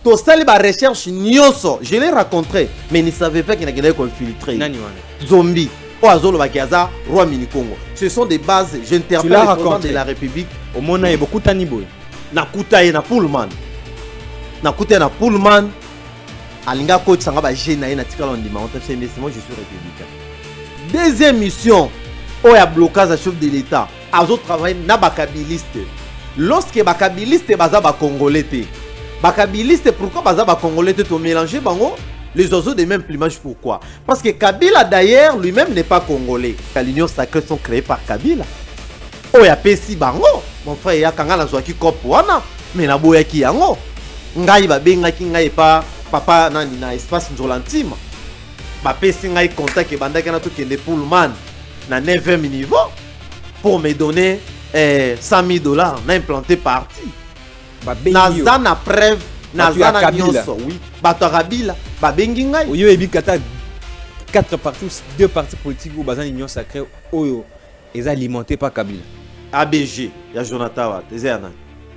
Tout ça, les recherches, je l'ai rencontré, mais ils ne savaient pas qu'il y avait infiltré. Zombie. Roi Mini Congo. Ce sont des bases, j'interpelle le président de la République. Au monde, il y a beaucoup de Taniboy. Nakutaye na Pullman. Nakutaye na Pullman. Alinga coach sanga ba jeune na tikala ndima on t'a moi je suis républicain. Deuxième mission, oya blocage à chef de l'État. Azo travail na bakabiliste. Lorsque bakabiliste baza ba congolais te. Bakabiliste pourquoi baza ba congolais te to mélanger bango les oiseaux de même plumage pourquoi? Parce que Kabila d'ailleurs lui-même n'est pas congolais. L'union sacrée sont créées par Kabila. Oya pesi bango. Mon frère ya kanga na zwaki kopo wana mais na boya ki yango. Ngai ba benga ki ngai pa papa nani na espace nzolantima. Ba pesi ngai contact e bandaki na to kende Pullman na 9e niveau pour me donner $100,000 na implanté parti. Naza na preuve naza na nyonso oui. Bato Kabila ba bengi ngai. Oyo ebi kata 4 partis 2 partis politiques ou bazan union sacrée oyo est alimenté par Kabila. ABG, il y a Jonathan Watt,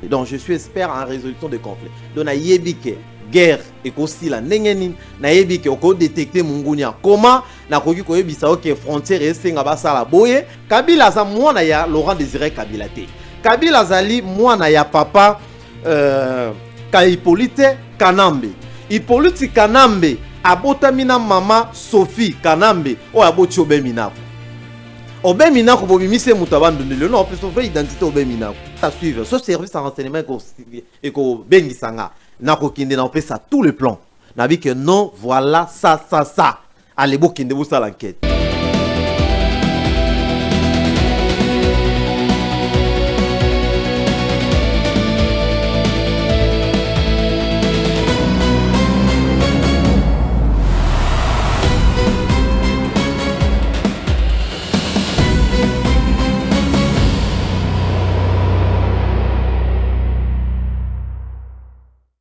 donc je suis expert en résolution de conflits. Donc na yebike guerre et aussi la nengeni na yebike oko détecter mungunya. Comment na koki ko yebisa ok frontière et senga basala boye. Kabila za mwana ya Laurent Désiré Kabila te. Kabila zali mwana ya papa Hippolyte Kanambe. Hippolyte Kanambe abotamina mama Sophie Kanambe o aboti obeminako. Obeminako bobimise mutabando le non peut sauver identité obeminako. À suivre ce service en renseignement et ko bengisanga na ko kinde na opesa tout le plan. Na bi que non voilà ça. Allez bo kinde bo ça l'enquête.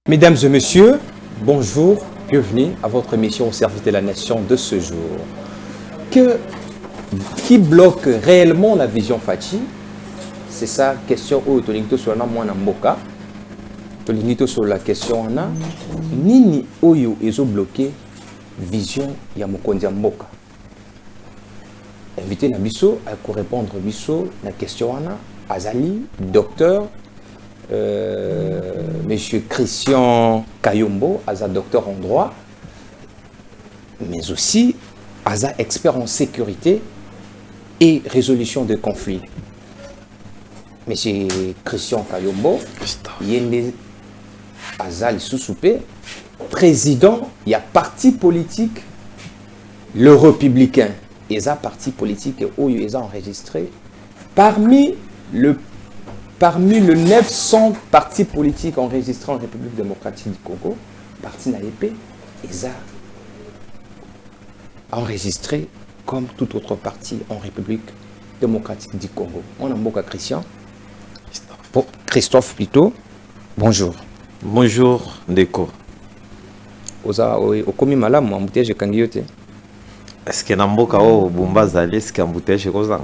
Mesdames et messieurs, bonjour, bienvenue à votre émission au service de la nation de ce jour. Qui bloque réellement la vision Fachi? C'est ça, question où Tolingito sur la moine Mboka. Tolingito sur la question Nini Oyo ezo bloqué vision ya Mokondi Mboka. Invité na biso à répondre biso la question Azali, docteur. Monsieur Christian Kayombo, Aza docteur en droit, mais aussi Aza expert en sécurité et résolution de conflits. Monsieur Christian Kayombo, Yende Aza Lissoussoupé, président, il y a parti politique, le républicain, et Aza parti politique où ils ont enregistré parmi le 900 partis politiques enregistrés en République démocratique du Congo, parti NAEP, ils ont enregistré comme tout autre parti en République démocratique du Congo. On a Mboka Christian. Christophe plutôt. Bonjour. Bonjour Ndeko. Okomi malamu embouteillage kangiyote. Est-ce que Namboka o Bumbaza est-ce qu'embouteillage kozanga?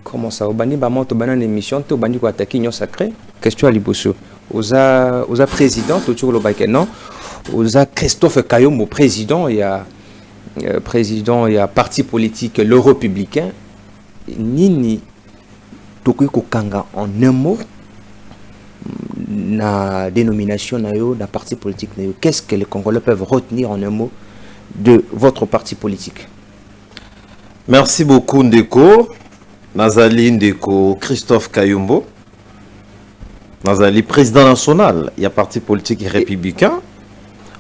Comment ça? Au bani bama to banane émission to bani ko attaquer union sacrée. Question à liboso. Oza président toujours le baké non. Oza Christophe Kayombo président il y a parti politique le républicain. Nini toko kanga en un mot na dénomination na yo na parti politique na yo. Qu'est-ce que les Congolais peuvent retenir en un mot de votre parti politique? Merci beaucoup Ndeko. Nazali Ndeko Christophe Kayombo. Nazali président national, il y a parti politique républicain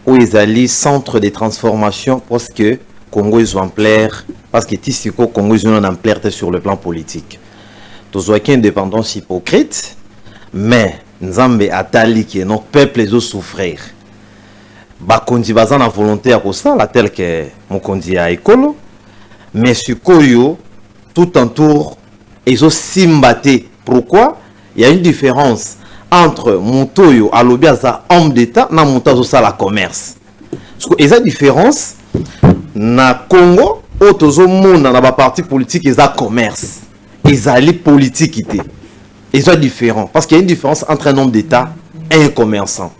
où ils allaient centre de transformation parce que Congo est en plaire parce que Tissiko Congo est en plaire sur le plan politique. Tous aucune indépendance hypocrite mais Nzambe atali que notre peuple les souffrir. Bakondi bazana volonté à ça la tel que Mokondi a écolo mais sukoyo tout entour ils ont simbaté. Pourquoi? Il y a une différence entre Montoyo Alobiaza homme d'État na Montazo ça la commerce. Il y a une différence na Congo autozo monde na ba parti politique ils a commerce. Ils a les politiques. Ils sont différents parce qu'il y a une différence entre un homme d'État et un commerçant.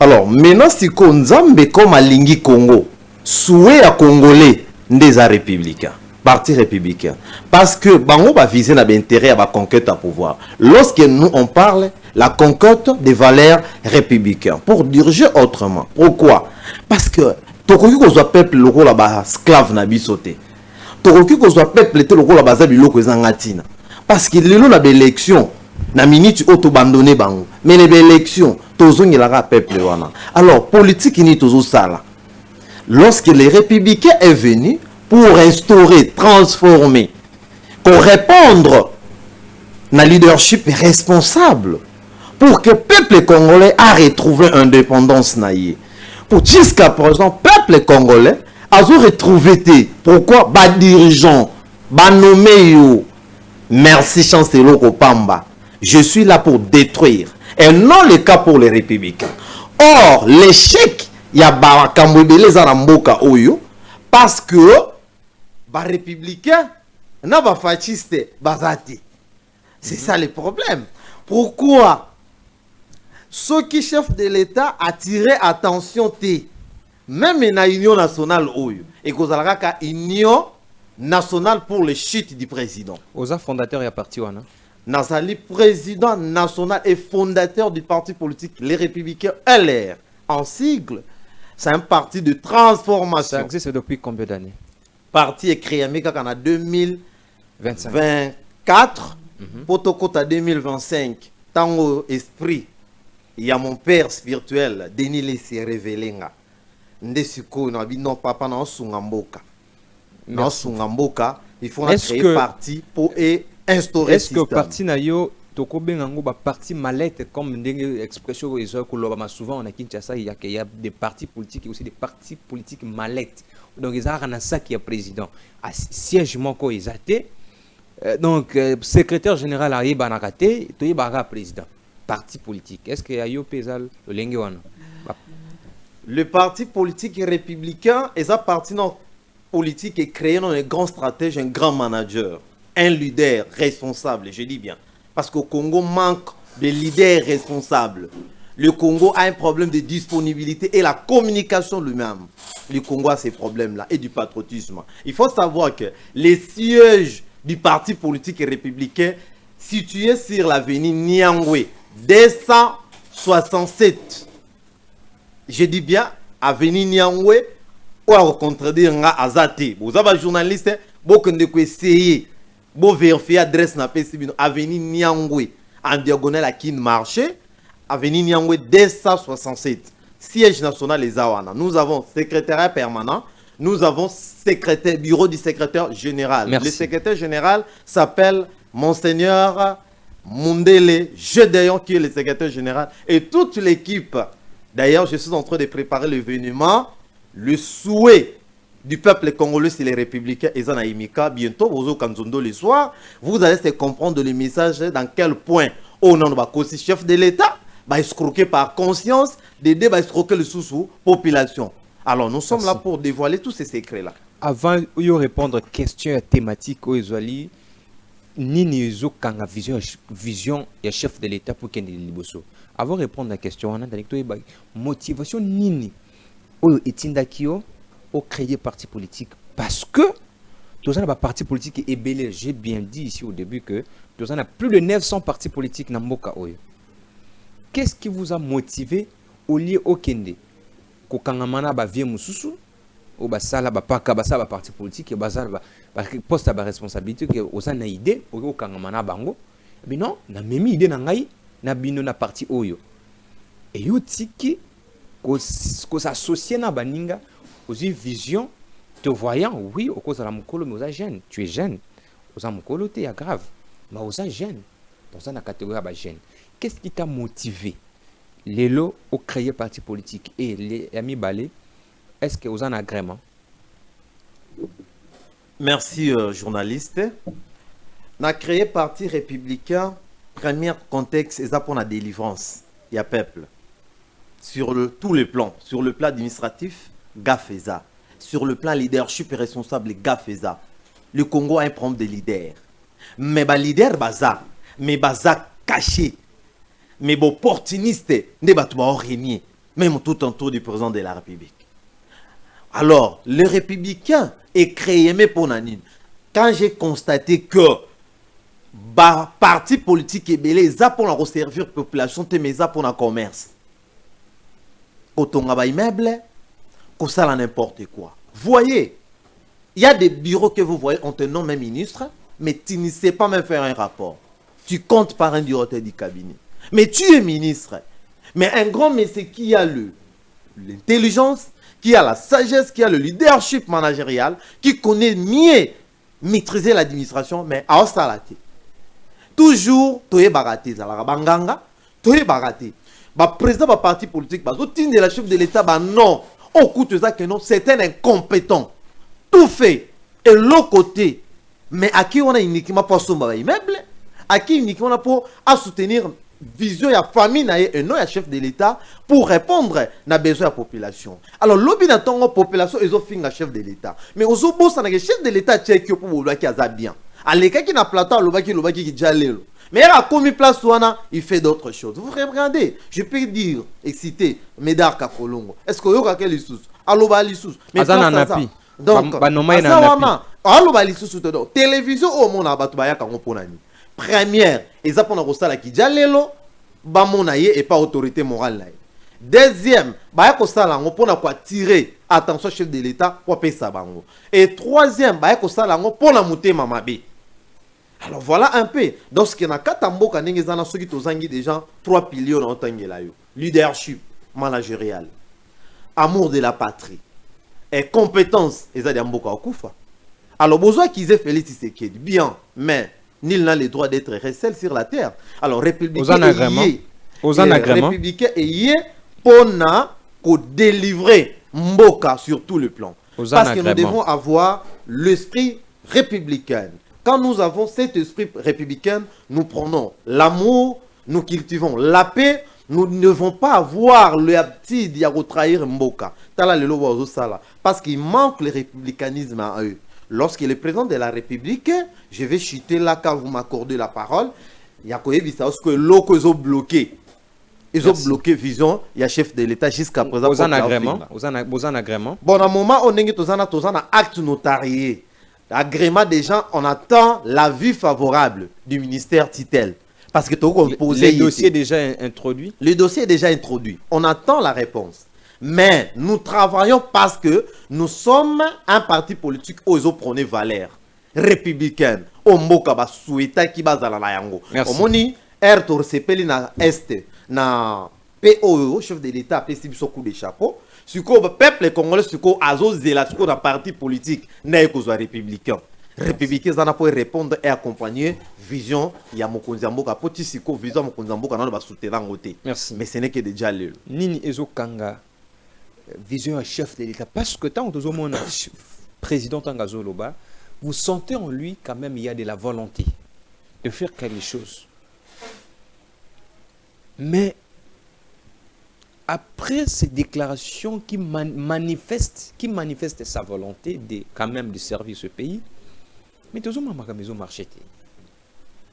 Alors, maintenant, si Nzambe comme Alingi Congo, souhait à Congolais, des républicains, parti républicain. Parce que, bango va viser l'intérêt à la conquête à pouvoir. Lorsque nous, on parle, la conquête des valeurs républicaines. Pour diriger autrement. Pourquoi? Parce que, tokoki ko soit peuple loko la ba esclave na bisote. Tokoki ko soit peuple te loko la ba zabi loko ezangatina. Parce que lelo na élection, na minute auto abandonné bango. Mais les élections, tozongi la peuple wana. Alors, politique ni tozo sala. Lorsque les républicains est venu pour instaurer, transformer, pour répondre na leadership responsable, pour que le peuple congolais a retrouvé indépendance naïe. Pour jusqu'à présent, peuple congolais a retrouvé pourquoi ba dirigeant, ba nommé yo, merci Chancellor Kopamba. Je suis là pour détruire. Et non le cas pour les républicains. Or, l'échec, il y a Barakambouébélé Zaramboka Oyo, parce que les républicains, n'a pas fasciste, bazati. C'est ça le problème. Pourquoi ceux qui chefs de l'État attirent attention, même dans l'Union nationale Oyo, et que vous avez Union nationale pour le chute du président. Aux fondateurs, il y a parti, Wana. Nazali, président national et fondateur du parti politique Les Républicains LR. En sigle, c'est un parti de transformation. Ça existe depuis combien d'années? Parti est créé en 2024, Potokota 2025. Tango esprit, il y a mon père spirituel, Denis Lessi révélé. Ndesiko, non papa, non sungamboka. Non sungamboka, il faut créer parti pour instaurer. Est-ce que parti nayo toko bengango ba parti mallette comme une expression souvent on a Kinshasa il y a des partis politiques et aussi des partis politiques mallettes. Donc ils ont ça qui est président. À siège moko ils até. Donc secrétaire général arrive banakate, to yebara président. Parti politique. Est-ce que ayo pesal le lengewana? Le parti politique républicain est un parti non politique est créé dans un grand stratège, un grand manager. Un leader responsable, je dis bien. Parce qu'au Congo manque de leaders responsables. Le Congo a un problème de disponibilité et la communication lui-même. Le Congo a ces problèmes-là et du patriotisme. Il faut savoir que les sièges du parti politique républicain situés sur l'avenue Niangwe, 267. Je dis bien, avenue Niangwe, ou à contredire Azate. Vous avez un journaliste, beaucoup de essayer. Bon, vérifier l'adresse na PCB, avenue Niangwe, en diagonale à Kin Marché, avenue Niangwe 267, siège national les Awana. Nous avons secrétariat permanent, nous avons bureau du secrétaire général. Merci. Le secrétaire général s'appelle Monseigneur Mundele Gédéon, qui est le secrétaire général, et toute l'équipe. D'ailleurs, je suis en train de préparer l'événement, le souhait du peuple congolais, c'est les républicains et Zanaïmika. Bientôt, vous au Kanzondo le soir, vous allez se comprendre le message dans quel point, au nom de la chef de l'État, va escroquer par conscience, d'aider à escroquer le sous-sous population. Alors, nous sommes là pour dévoiler tous ces secrets-là. Avant de répondre aux questions thématiques, Oezwali, Nini Ezo Kanga vision et chef de l'État pour qu'il y ait des liboso. Avant de répondre à la question, on a une motivation Nini, Oyo Etindakio, au créer parti politique parce que tous les partis politiques est belé. J'ai bien dit ici au début que tous a plus de 900 partis politiques dans Mboka Oyo. Qu'est-ce qui vous a motivé au lieu au Kende ko kangamana ba vie mususu ou ba sala ba paka ba sa ba parti politique et ba sala ba poste ba responsabilité que osa na idée au kangamana bango mais non na memi idée na ngai na bino na parti Oyo et yo tiki ko s'associer na baninga aussi vision, te voyant, oui, au cause de la mukolo, mais aux jeune, tu es jeune. Aux mukolo, tu es grave. Mais aux jeune, dans la catégorie de jeune. Qu'est-ce qui t'a motivé? Les lots ont créé parti politique et les amis Balé, est-ce que vous en agrément? Merci, journaliste. On a créé parti républicain, premier contexte, c'est pour la délivrance. Il y a peuple. Sur tous les plans, sur le plan administratif, Gafeza. Sur le plan leadership responsable, Gafeza. Le Congo a un problème de leader. Mais les leader baza, mais baza caché. Mais les opportunistes, ne ba tuba régner. même tout autour du président de la République. Alors, le républicain est créé mais pour Nanine. Quand j'ai constaté que parti politique est belé, ça pour la servir la population, mais ça pour le commerce. Quand on a un immeuble, qu'on ça n'importe quoi. Voyez, il y a des bureaux que vous voyez, on te nomme même ministre, mais tu ne sais pas même faire un rapport. Tu comptes par un directeur du cabinet. Mais tu es ministre. Mais un grand monsieur qui a l'intelligence, qui a la sagesse, qui a le leadership managérial, qui connaît mieux maîtriser l'administration, mais à Ostalate. Toujours, tu es baraté. Banganga, tu es baraté. Président du parti politique, de la chef de l'État, non. Au coup de ça que non, c'est un incompétent. Tout fait. Et l'autre côté, mais à qui on a uniquement pour son immeuble, à qui uniquement pour soutenir vision ya famille et non ya chef de l'État pour répondre na besoin de la population. Alors lobby na tongo population ils ont fait un chef de l'État. Mais aux autres ça na chef de l'État tchèque pour vouloir qui a bien. Aleka qui na plateau lobaki qui jalelo. Mais il a commis place ouana, il fait d'autres choses. Vous regardez, je peux dire excité Médard Kakolongo. Est-ce que yoka quel sous? Aloba lisous. Mais Azana napi. Donc aloba lisous to télévision au monde abatu ba ya kango ponani. Première, et ça pour la qui jalelo, ba monaye et pas autorité morale. Deuxième, ba ko sala ngo pona kwa tirer attention chef de l'État pour pesa bango. Et troisième, ba ko sala ngo pona mutema mabe. Alors voilà un peu. Donc ce qui na katambo kanenge zana soki tozangi déjà trois piliers dans tangela yo. Leadership managérial, amour de la patrie et compétence ezali mboka okufa. Alors besoin qu'ils aient Félix Tshisekedi bien, mais nul n'a le droit d'être recel sur la terre. Alors, républicain est pour délivrer Mboka sur tout le plan. Parce que nous devons avoir l'esprit républicain. Quand nous avons cet esprit républicain, nous prenons l'amour, nous cultivons la paix, nous ne devons pas avoir le petit à trahir Mboka. Parce qu'il manque le républicanisme à eux. Lorsque le président de la République, je vais chuter là quand vous m'accordez la parole, il y a que l'eau ils ont bloqué. Ils ont bloqué vision, il y a chef de l'État jusqu'à présent. Vous en agrément. Bon, à un moment, on est un acte notarié. L'agrément des gens, on attend l'avis favorable du ministère Titel. Parce que le dossier est déjà introduit. Le dossier est déjà introduit. On attend la réponse. Mais nous travaillons parce que nous sommes un parti politique où ils ont prôné valeur républicaine. Omboka ba souhaita ki bazala la yango. Omoni air torsepeli na est na PO chef de l'État pesi biso coup de chapeau. Suko peuple congolais suko azo zela suko na parti politique na ekozwa républicain. Républicain zana pour répondre et accompagner vision ya mokonzi mboka poti siko vision mokonzi mboka na ba soutenir ngote. Merci. Mais ce n'est que déjà le Nini ezokanga vision à chef de l'État. Parce que tant que mon président Tangazoloba, vous sentez en lui quand même il y a de la volonté de faire quelque chose. Mais après ces déclarations qui manifestent sa volonté de quand même de servir ce pays, mais tout le monde marché.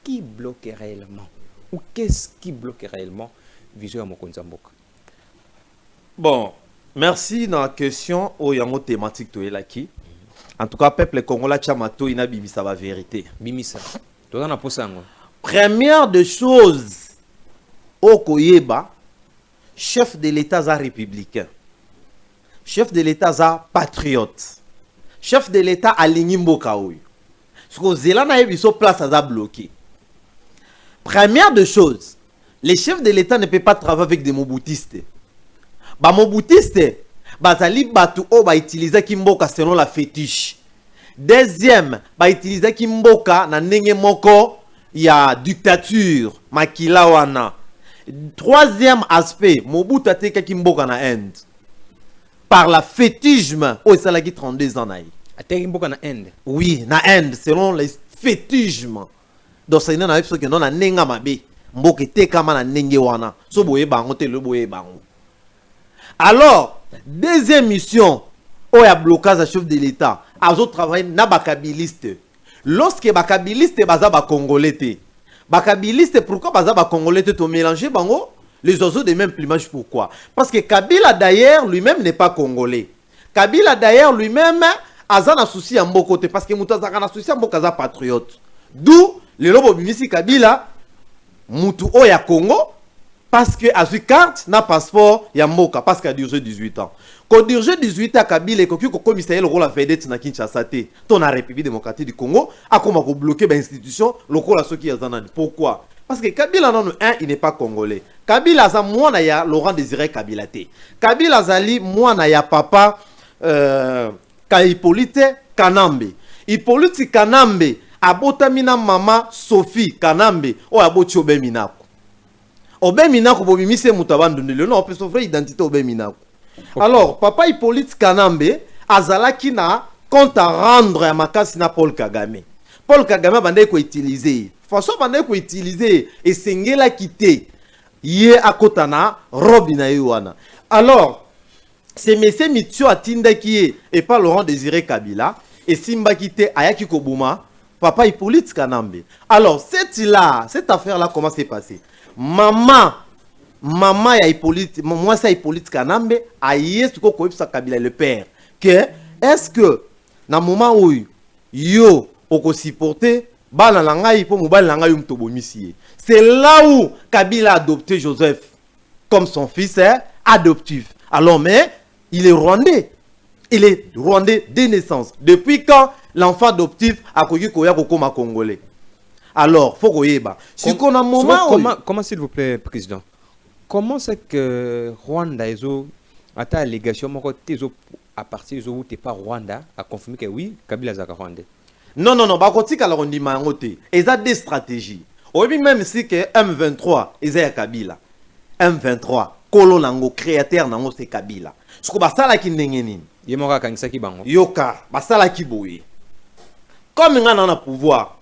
Qui bloque réellement? Ou qu'est-ce qui bloque réellement vision à Mokonzi Mboka? Bon. Merci dans la question au yango thématique to elaki. En tout cas peuple congolais chamato ina bimisa ba vérité. Bimisa. Toza na posango. Première des choses au koyeba chef de l'État za républicain. Chef de l'État za patriote. Chef de l'État alingi mboka oyo. Siko zela na yebiso place za bloqué. Première des choses, les chefs de l'État ne peuvent pas travailler avec des moboutistes. Ba moboutiste bazali batu o ba utiliser kimboka selon la fétiche. Deuxième, ba utiliser kimboka na ndenge moko ya dictature makila wana. Troisième aspect, Mobutu ateka kimboka na Inde. Par la fétisme o salaki 32 ans na yi. Ateka kimboka na Inde. Oui, na Inde selon les fétismes. Donc ça na parce que non na nenga mabe. Mboka tekama na ndenge wana. So boye bango te le boye bango. Alors, deuxième mission, où il y a blocage à chef de l'État, à autres travail na bakabiliste. Lorsque bakabiliste baza ba congolais, bakabiliste pourquoi baza ba congolais to mélanger bango Les oiseaux de même plumage, pourquoi? Parce que Kabila d'ailleurs lui-même n'est pas congolais. Kabila d'ailleurs lui-même a un souci en bon côté parce que Moutaza a un souci en bon kaza patriote. D'où le lobo bimisi Kabila Moutou Oya Congo parce que a su carte na passeport ya mboka parce qu'il a duré 18 ans. Quand duré 18 ans Kabila et koki ko commissaire le rôle la vedette na Kinshasa té ton la République démocratique du Congo a comment ko bloquer ba institution lokola soki ya zanani. Pourquoi? Parce que Kabila non un il n'est pas congolais. Kabila za mwana ya Laurent Désiré Kabila té. Kabila zali mwana ya papa Hippolyte Kanambe. Hippolyte Kanambe abotamina mama Sophie Kanambe o aboti Obeminako. Obeminako bobimise mutabandundele non peut s'offrir identité Obeminako. Alors papa Hippolyte Kanambe azalaki na compte à rendre à makasi na Paul Kagame. Paul Kagame bande ko utiliser. Façon bande ko utiliser et sengela quitter. Yé akotana Robina Yoana. Alors c'est monsieur Mitio Atinda qui est pas Laurent Désiré Kabila et Simba Kité Ayaki Kobuma, papa Hippolyte Kanambe. Alors, cette affaire-là, comment s'est passé? Maman ya Hippolyte, moi c'est Hippolyte Kanambe, aïe ce qu'on sa Kabila le père. Que est-ce que dans le moment où yo oko supporter bala langai pour mobile langai mtobomisie. C'est là où Kabila a adopté Joseph comme son fils adoptif. Alors mais il est rwandais. Il est rwandais de naissance. Depuis quand l'enfant adoptif a connu Koya Kokoma congolais? Alors, faut qu'on si qu'on a un moment. Comment s'il vous plaît, président? Comment c'est que Rwanda a ta allégation à partir de où tu n'es pas Rwanda a confirmé que oui, Kabila est rwandais? Non, bah quand tu as dit mangoté, ils ont des stratégies. Oui, même si que M23 ils ont Kabila, M23 Kolo nango créateur nango c'est Kabila. Ce que basala ki ndengeni. Yemoka kanisaki bango. Yoka basala ki boye. Comme ngana na pouvoir.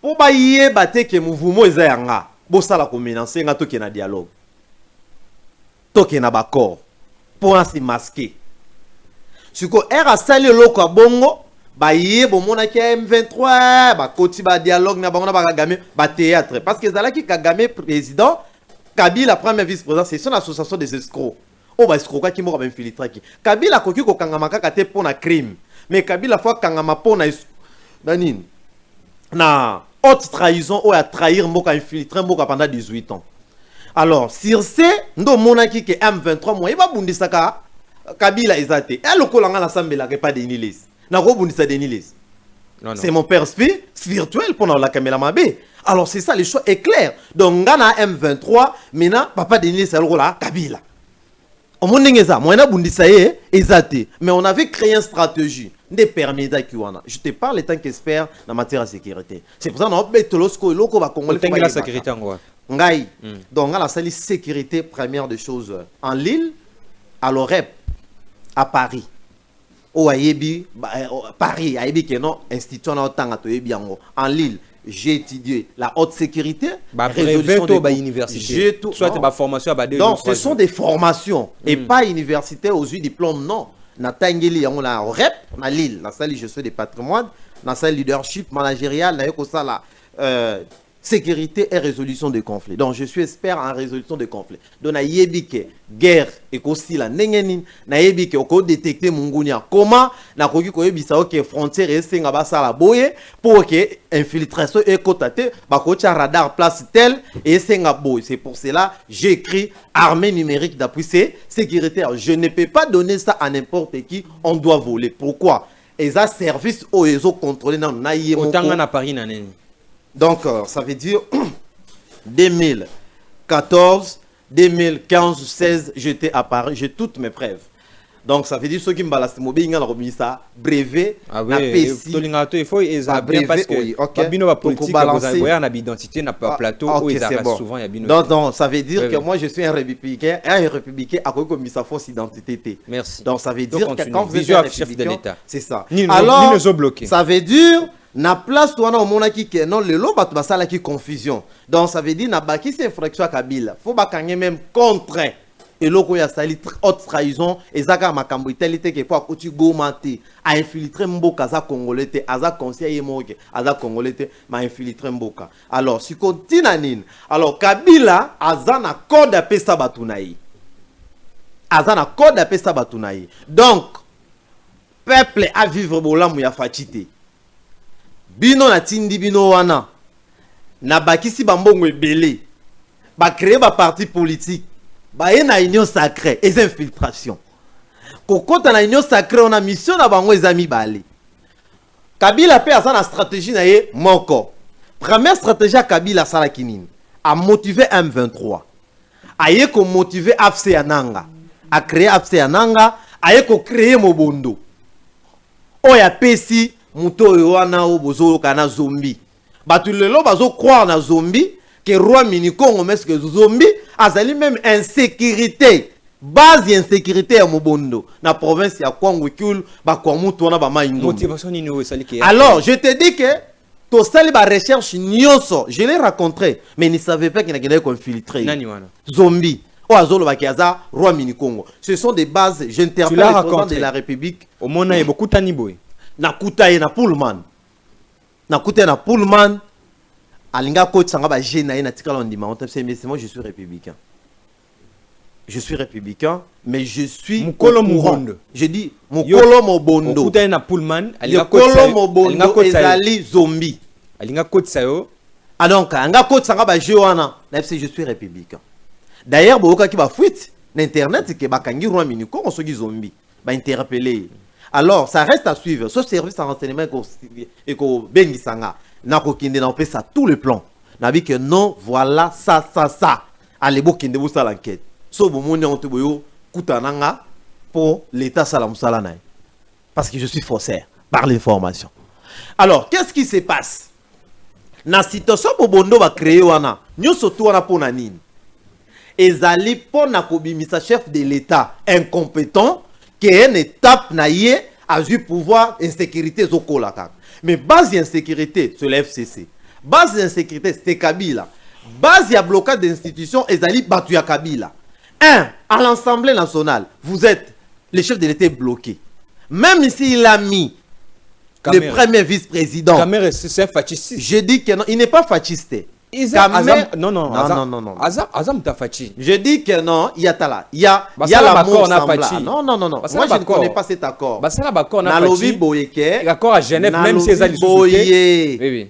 Pour ba yé baté ke mouvement eza yanga. Bo sala ko menacer nga toke na dialogue. Toke na bakor. Pour se masquer. Ce que era sali loko bongo ba yé bo mona ki M23 ba koti ba dialogue na bango na ba Kagame ba théâtre parce que zala ki Kagame président Kabila premier vice-président c'est son association des escrocs. Oh bah escroc qui m'a infiltré qui. Kabila koki ko kangama kaka te pour na crime. Mais Kabila fois kangama pour na danine na haute trahison ou à trahir mboka infiltré mboka pendant 18 ans. Alors sur ce ndo monaki que M23 moi il va bundisaka Kabila ezate. Et le kolanga na sambela pas de Nilis. Na ko bundisa de Nilis. C'est mon père spirituel pendant la caméra mabé. Alors c'est ça, le choix est clair. Donc Ngana M23, maintenant papa Denis Salrola Kabila. Au monde ngeza, moi na bundisa ezate, mais on avait créé une stratégie de permis d'Akiwana. Je te parle en tant qu'expert en matière de sécurité. C'est pour ça qu'on a betolosko loko ba congolais pour la sécurité en quoi. Ngai. Donc on a la sécurité première des choses en Lille, à l'OREP, à Paris. Au Ayebi, Paris, Ayebi qui est non institution en Lille. J'ai étudié la haute sécurité, résolution de université. Soit ma formation à donc ce sont des formations et pas université aux yeux diplômes non. Na tangeli on a rep na Lille, na salle gestion des patrimoines, na salle leadership managérial, na yoko sala sécurité et résolution des conflits. Donc je suis expert en résolution des conflits. Donc na yebike guerre et aussi la nengenin na yebike oko détecter mungunya comment na koki ko yebisa OK frontière et senga basala boye pour que infiltration et kotate ba ko tia radar place tel et senga boye. C'est pour cela j'ai écrit armée numérique d'appui sécuritaire. Je ne peux pas donner ça à n'importe qui, on doit voler. Pourquoi? Et ça service au réseau contrôlé dans na yemo. Autant na Paris na neni. Donc, ça veut dire 2014, 2015, 16, j'étais à Paris, j'ai toutes mes preuves. Donc, ça veut dire ceux qui me balasent, ils ont remis ça, brevet, il faut bien parce que Babino va politique, vous avez une identité, n'a pas plateau, où ils arrivent souvent. Donc, ça veut dire que moi, je suis un républicain à quoi comme sa fausse identité. Merci. Donc, ça veut dire que quand vous êtes un républicain, c'est ça. Alors, ça veut dire na place to wana omona ki ke non lelo bato basala ki confusion. Donc ça veut dire na baki c'est infraction à Kabila. Faut ba kangé même contre et loko ya sali haute trahison ezaka makambo italité que pour kuti gomate a infiltré mboka za congolais te aza conseiller moke aza congolais te ma infiltré mboka. Alors si continue nini, alors Kabila aza na code a pesa batunayi, aza na code a pesa batunayi, donc peuple à vivre bolamu ya fatite bino na tindi bino wana na bakisi bambongo ebele ba créer ba parti politique ba na union sacrée et infiltration kokota na union sacrée on a mission na bango ezami bale. Kabila pe asa na stratégie na ye moko. Première stratégie à Kabila sala kinini a motiver M23 aye ko motiver AFC Yananga a créer AFC Yananga aye ko créer mobondo oya pesi muto wana o bozo kana zombie batu lelo bazo croire na zombie que roi mini Congo mais que zombie azali même insécurité base insécurité ya mobondo na province ya Kwango Kul ba kwa mutu wana ba maindo. Motivation ni no sali ki. Alors je te dis que to sali ba recherche nyonso je l'ai rencontré mais ne savait pas qu'il y a infiltré Nani wana zombie o azolo ba kiaza roi mini Congo. Ce sont des bases, j'interpelle le président de la République au mona e beaucoup tani boy na kutaye na Pullman na kutaye na Pullman alinga coach sanga ba jeune na tikala ndima on tape moi je suis républicain. Je suis républicain mais je suis Mukolo Mubondo. Je dis Mukolo Mobondo. Kutaye na Pullman alinga Mukolo Mobondo ezali zombie. Alinga coach sayo. Ah donc anga coach sanga ba jeune wana na je suis républicain. D'ailleurs boka ki ba fuite na internet ke bakangi roi miniko on soki zombie ba interpeller. Alors, ça reste à suivre. Ce service en renseignement et qu'on bengisanga n'a qu'aucun na on ça tous les plans. N'a dit que non, voilà ça. Allez beaucoup de vous ça l'enquête. So bon monde on te boyo kutananga pour l'état salam salana. Parce que je suis faussaire par l'information. Alors, qu'est-ce qui se passe? Na situation bobondo va créer wana. Nyo surtout wana pona nini. Ezali pona kobimisa chef de l'état incompétent qui est une étape naïe à du pouvoir insécurité zokolaka. Mais base d'insécurité c'est l'FCC. Base d'insécurité c'est Kabila. Base de blocage d'institutions ezali batu ya Kabila. À l'Assemblée nationale, vous êtes le chef de l'État bloqué. Même ici il a mis le premier vice-président. C'est fasciste. Je dis que non, il n'est pas fasciste. Non. Azam Tafachi. Je dis que non, il y a tala. Il y a l'amour semblable. Non. Moi, je ne connais pas cet accord. Na lobby boyeke. L'accord à Genève, même si les oui.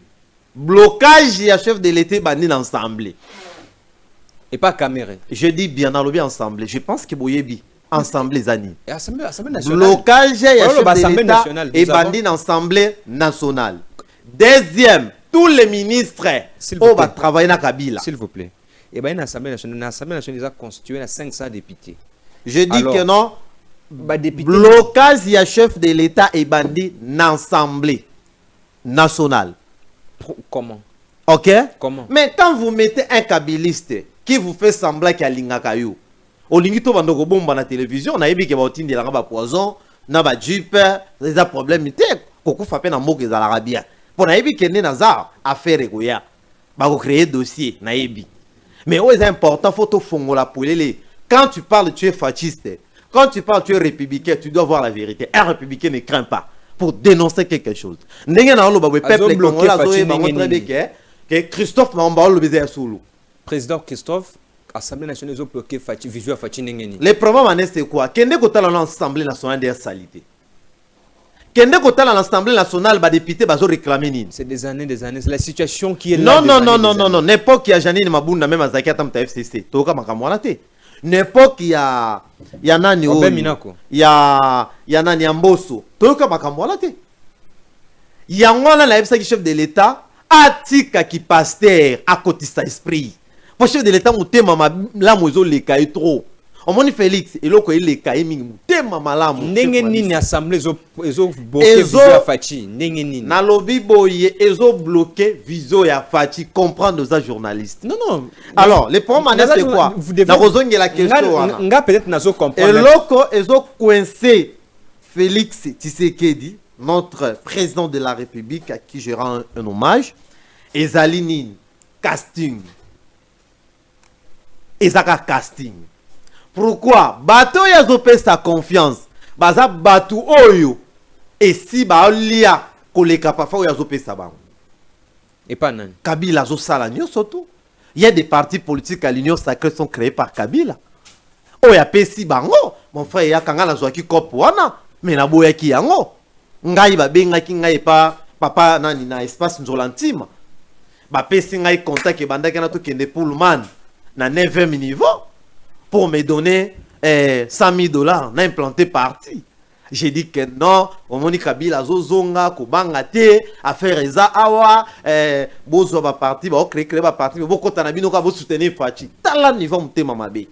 Blocage, il y a chef de l'État bandi l'Assemblée. Et pas caméra. Je dis bien dans lobby ensemble. Je pense que boyebi ensemble les années. Assemblée nationale. Blocage, il y a chef de l'État et bandi l'Assemblée nationale. Deuxième. Tous les ministres va travailler dans Kabila. S'il vous plaît. Et bien, l'Assemblée nationale est constituée à 500 députés. Je dis que non. Blocage, il y a chef de l'État et bandit dans l'Assemblée nationale. Comment? Ok? Comment? Mais quand vous mettez un kabiliste qui vous fait semblant qu'il y a l'ingakayou, au lingito bandoko bomba na télévision, on a ébi que baotindi la raba poison, na ba jupe, des problèmes, koko frappé na mok za l'arabia. Pour naïbi kende nazar affaire ekoya ba ko créer dossier naïbi mais c'est important faut to fongola polele quand tu parles tu es fasciste quand tu parles tu es républicain tu dois voir la vérité. Un républicain ne craint pas pour dénoncer quelque chose ndenge na lo ba peuple congolais zo ba montre que Christophe Mamba lo bezé solo président Christophe Assemblée nationale zo bloqué Fachi visuel Fachi ndengeni le problème c'est quoi kende ko tala l'Assemblée nationale de salité. Kende kota à l'Assemblée nationale, les députés bazo réclamer nini. C'est des années, c'est la situation qui est là. Non. N'importe qui a Janine Mabunda même à Zakia Tamta FCC. Toka makamwana te. N'importe qui a nani o. Il y a nani Amboso. Toka makamwana te. Yangwana la FCC chef de l'État atika ki pasteur à côté sa esprit. Pour chef de l'État mutema la mozo le kai trop. Omoni Félix eloko ile kai mingi mutema malamu ndenge nini assemblée ezo bloquer vision ya Fachi ndenge nini na lobby boye ezo bloquer vision ya Fachi comprendre aux journalistes. Non alors le problème c'est quoi na rozonge la question nga peut-être nazo comprendre eloko ezo coincé Félix Tshisekedi notre président de la République à qui je rends un hommage ezali casting ezaka casting. Pourquoi bato ya zopesa confiance baza batu oyo et si ba lia koleka parfois ya zopesa bango Et pas nani. Kabila zo sala surtout. Il y a des partis politiques à l'Union sacrée sont créés par Kabila. Oya pesi bango mon frère ya kanga na zwaki kopo wana mais na boya ki yango ngai ba benga ki ngai pa papa nani na espace nzolantima ba pesi ngai contact e bandaki na to kende Pullman na 9e niveau pour me donner $100,000 na implanté parti. J'ai dit que non, au moni Kabila zozonga ko banga te affaire eza awa bozo ba parti ba créer ba parti bo kota na bino ka bo soutenir Fachi. Tala niveau mutema mabe.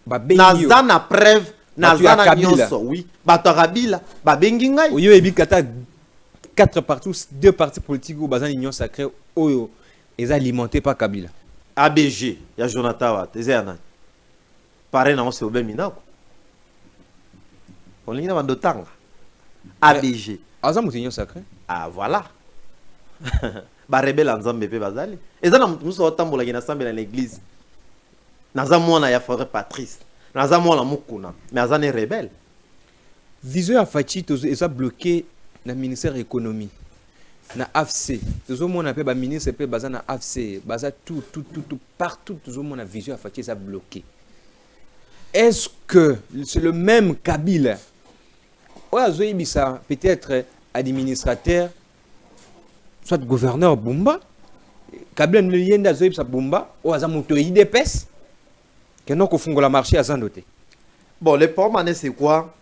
Ba bengi. Naza na preuve naza na nyonso oui. Bato Kabila ba bengi ngai. Oyo ebi kata 4 partis, 2 partis politiques ou bazan union sacrée oyo est alimenté par Kabila. ABG ya Jonathan Wat ezana. Pareil na on se obeminako. On l'a dans tanga. ABG. Azam union sacrée. Ah voilà. Ba rebelle ensemble pe bazali. Ezana muso otambola kina sambe na l'église. Naza mwana ya frère Patrice. Naza mwana mukuna. Mais azane rebelle. Vision à Fachi eza bloqué na ministère économie. Na AFC. Toujours mon appel ba ministre pe bazana AFC, baza tout partout toujours mon vision à Fachi eza bloqué. Est-ce que c'est le même Kabila? Peut-être administrateur, soit gouverneur Bumba. Kabila ne yenda zoibisa Bumba, ou azamuto IDPS. Que non qu'on fongo la marché à Zandoté. Bon, le problème c'est quoi?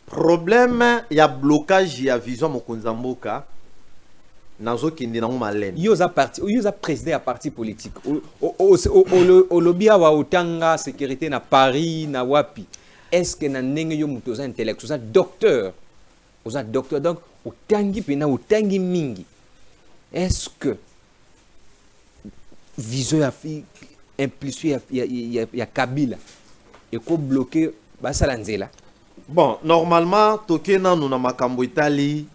Problème, il y a blocage, il y a vision mon konzamboka. Nazo kindi na malene. Yoza parti, yoza président à parti politique. Au lobby à Wautanga sécurité na Paris na Wapi. Est-ce que na ndenge yo muto za intellectuel, za docteur, oza docteur donc utangi pena utangi mingi. Est-ce que vision ya impliqué ya Kabila et ko bloquer basala nzela? Bon, normalement tokena nous na makambo Italie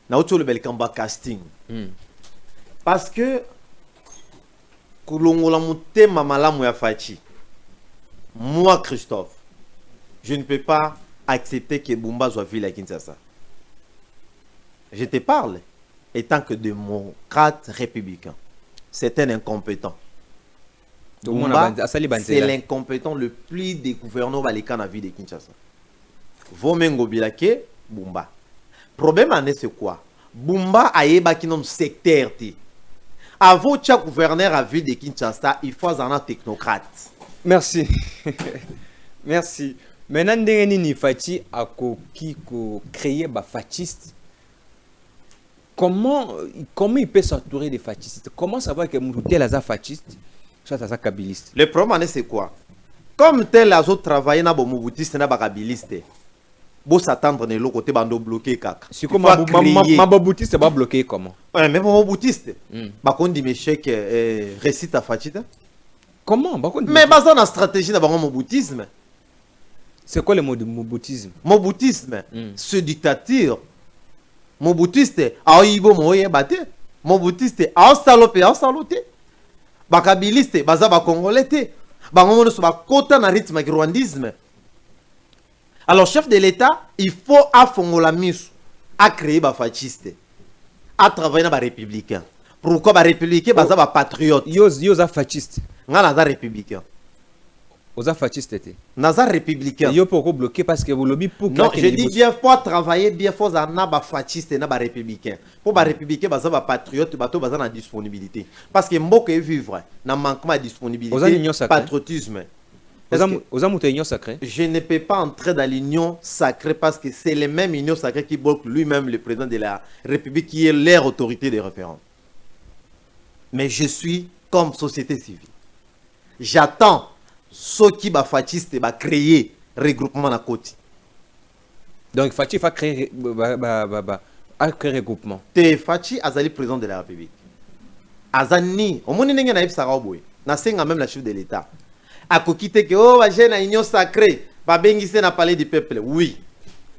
na auto le belkamba casting. Parce que kulongola mutema malamu ya Fachi. Moi Christophe, je ne peux pas accepter que Bumba soit ville à Kinshasa. Je te parle étant que démocrate républicain. C'est un incompétent. Bumba, c'est l'incompétent le plus des gouverneurs balika na ville de Kinshasa. Vomengo bilake Bumba. Problème en est c'est quoi? Bumba aeba qui non secteur ti. Avant chaque gouverneur à ville de Kinshasa, il faut un technocrate. Merci. Merci. Maintenant, ni Fachi a créé des fascistes. Comment il peut s'entourer des fascistes? Comment savoir que tel est fasciste, soit un kabiliste? Le problème c'est quoi? Comme tel a travaillé dans le moubutiste et dans le kabiliste, bon s'attendre ne l'autre côté bando bloqué kaka. Si comme ma boutiste va bloquer comment? Ouais, mais mon boutiste. Bah qu'on dit mes chèques récite à Fachi. Comment? Mais basé na stratégie dans mon boutisme. C'est quoi le mot de moboutisme? Moboutisme, ce dictature. Moboutiste, aïbo moye bate. Moboutiste, salope, saloté. Bakabiliste, baza ba congolais. Bangono so ba kota na rythme rwandisme. Alors chef de l'État, il faut afongola misu, à créer ba fasciste, à travailler na ba républicain. Pourquoi ba républicain baza ba patriote? Yoza fasciste. Nga naza républicain. Oza fasciste était. Naza républicain. Yo pourquoi bloquer parce que vous lobby pour. Non, je dis bien faut travailler bien faut na ba fasciste na ba républicain. Pour ba républicain baza ba patriote bato baza na disponibilité. Parce que mboka vivre na manquement de disponibilité, patriotisme. Je ne peux pas entrer dans l'union sacrée parce que c'est le même union sacrée qui bloque lui-même le président de la République qui est leur autorité de référence. Mais je suis comme société civile. J'attends ceux qui va fasciste va créer regroupement à côté. Donc Fachi va créer regroupement. Te Fachi azali président de la République. Azani, au monde n'engue na ipsara oboy. Na senga même la chef de l'État. A kokite que oh va na union sacrée, va bengise na palais du peuple. Oui.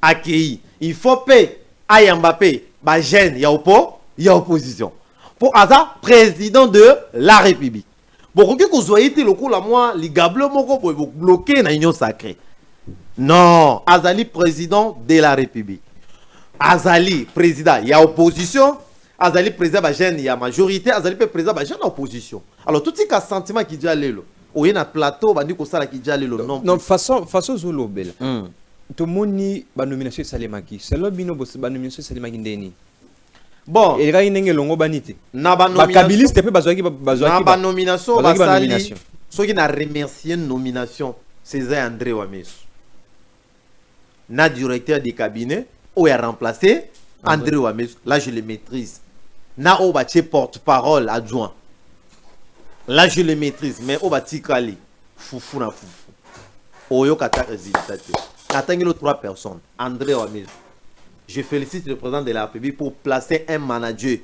Accueilli. Il faut payer à Mbappé, ba jeune ya opposition. Pour Aza président de la République. bokoki kozwa te lokola moi ligable moko boye bloqué na union sacrée. Non, azali président de la République. Azali président, il y a opposition. Azali président ba jeune, il y a majorité. Azali président ba jeune opposition. Alors tout ce qui a sentiment qui déjà lelo. Oye na plateau bandi ko sala qui déjà lelo non. Non, façon zolobela. To moni ba nomination salemaki. C'est lo bino ba nomination salemaki ndeni. Bon, et ga inenge longo banité. Na ba nomination. Ba kabiliste pe bazwaki na ba nomination ba sali. Ceux qui n'a remercié nomination César André Wamesu. Na directeur du cabinet ou a remplacé André Wamesu. Là je le maîtrise. Na Obache porte-parole adjoint. Là je le maîtrise. Mais Obati Kali foufou na foufou. Oyo kata résultat. Attendez 3 personnes. André Wamesu. Je félicite le président de la République pour placer un manager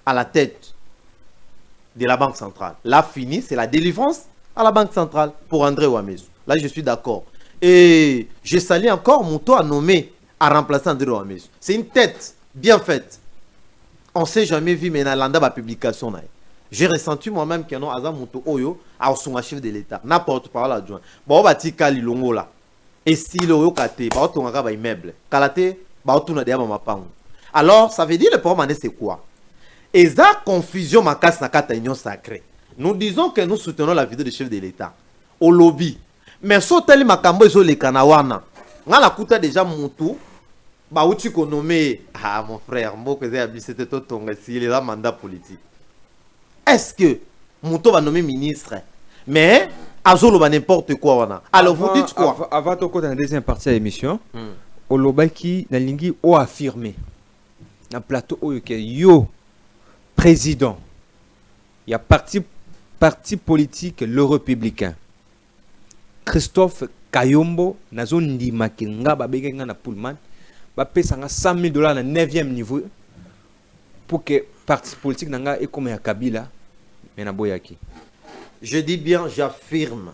à la tête de la Banque centrale. Là fini, c'est la délivrance à la Banque centrale pour André Wamesu. Là je suis d'accord. Et je salue encore Mouto à nommer à remplacer André Wamesu. C'est une tête bien faite. On ne s'est jamais vu, mais dans la publication. J'ai ressenti moi-même que non, Azam Mouto Oyo a son chef de l'État. N'importe parole adjoint. Bon, on va dire qu'il y a et si le Oyo Kate, on va avoir immeuble. Kalate, alors, ça veut dire le problème, c'est quoi? Et ça, confusion, ma casse na kata union sacrée. Nous disons que nous soutenons la vidéo du chef de l'État au lobby. Mais si tel makambo iso le kanawana, nga la kuta déjà Moutou, ba uti ko nommé ah mon frère, mboko c'était tout ton si il a mandat politique. Est-ce que Moutou va nommer ministre? Mais azolo ba n'importe quoi wana. Alors vous dites quoi? Avant de côté dans la deuxième partie de l'émission, Olobaki na lingi o affirmé na plateau oyo ke yo président il y a parti politique le républicain Christophe Kayombo na zone ndima kinga babenga na Pullman ba pesa nga $100,000 na 9e niveau pour que parti politique nanga e comme ya Kabila mais na boyaki. Je dis bien, j'affirme,